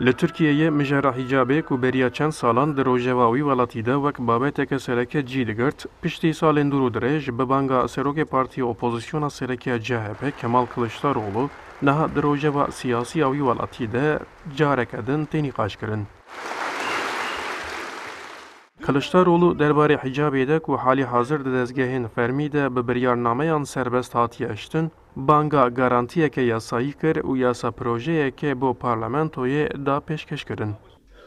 Li Tirkiyeyê mijara hicabê ku beriya çend salan di rojeva wî welatî de wek babeteke sereke cî digirt, piştî salên dûr û dirêj bi banga serokê Partiya Opozisyona Serekiya CHP Kemal Kılıçdaroğlu niha di rojeva siyasî ya wî welatî de careke din tê nîqaşkirin. Kılıçdaroğlu derbarê hicabê de ku halî hazir di dezgehên fermî de bi biryarnameyan serbest hatiye eştin, banga garantiyeke yasayî kir û yasa projeyeke bo parlamentoyê da pêşkêş kirin.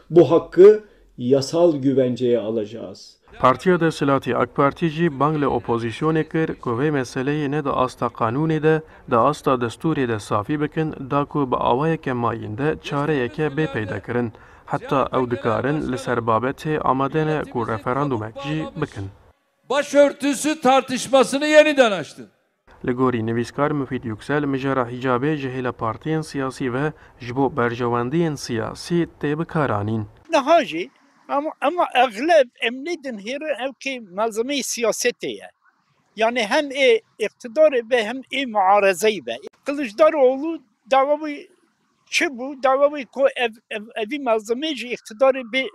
Bu hakkı yasal güvenceye alacağız. Partiya Desilatî AK Partî jî bang li opozisyonê kir ku vê meseleyê ne di asta qanûnê de, di asta destûrê de safî bikin, da ku bi awayeke mayîn de çareyeke bê peyda kirin. Hatta ew dikarin li ser babetê amade ne ku referandumek jî bikin. Başörtüsü tartışmasını yeniden açtı. Li gorî nivîskar Müfîd Yüksel mijara hicabê ji hêla partiyên siyasî ve ji bo berjewendiyên siyasî tê bikaranîn. Niha jî ama egleb em nedin hêre ew ki malzemeyê siyasetê ye. Yani hem iktidarê be hem muarezeyê be. Kılıçdaroğlu davayı çi bu? Davayı ku evî malzemeyê jî iktidarê be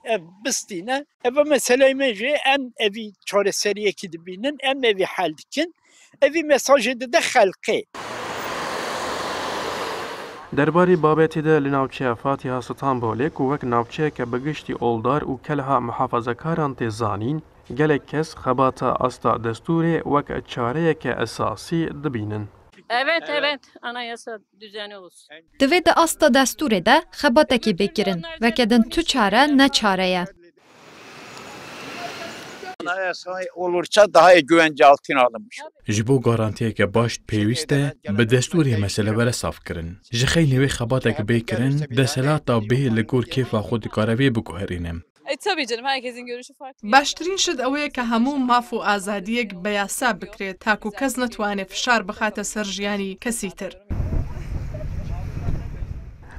ev bistîne. Ev meseleyê me jî em evî çareseriyekî dibînin, em evî hel dikin. Evî mesajê dide xelkê. Derbarê babetê de li navçeya Fatiha Stenbolê ku wek navçeyeke bi giştî oldar û kelha mihafazekaran tê zanîn, gelek kes xebata asta destûrê wek çareyeke esasî dibînin. Evet, anayasa düzeni olsun. Divê di asta destûrê de xebatekî bêkirin, vekedin tu çare ne çare ye. Anayasa olursa daha güvence altına alınmış. Ji bo garantiyeke baş pêwîst e bi destûrê meselebere safkirin. Ji xeylê wê xebatek bêkirin, deselata bê li gor kêfa xwe dikare vê biguherîne. Tabii canım, herkesin görüşü farklı. Baştirîn şid ew ye ke hemû maf û azadiyek bi yasa bikirê ta ku kes netwane fişar bixate ser jiyanî kesî tir.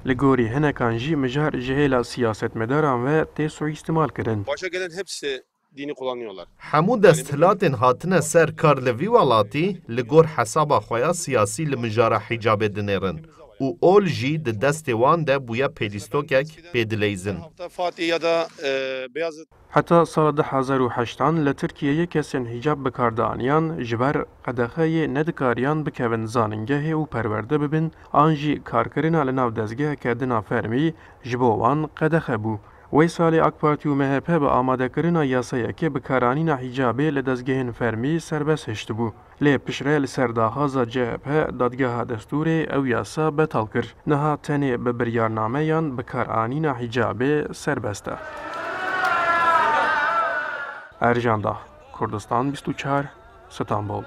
Li gorî hinekan jî mijar ji hêla siyasetmedaran ve tê suîstimal kirin. Başa gelen hepsi dini kullanıyorlar. Hemû desthilatên hatine ser kar li vî welatî li gor hesaba xwe ya siyasî li mijara hicabê dinêrin û ol jî di destê wan de bûye pêlîstokek pêdileyzin. Fatih ya da Beyazıt. Heta sala 2008 li Tirkiyeyê kesên hicab bikardaniyan ji ber qedexeyê nedikariyan bikevin zanîngehê û perwerde bibin, an jî karkirina li nav dezgeheke dina fermî ji bo wan qedexe bû. Wê salê AK Parti û MHP bi amadekirina yasayekê bikaranîna hicabê li dezgehên fermî serbest heştibû. Lê pişre li ser daxwaza CHP dadgeha destûrê ew yasa betal kir. Niha tenê bi biryarnameyan bikaranîna hicabê serbest e. Ercan Dağ, Kurdistan 24, İstanbul.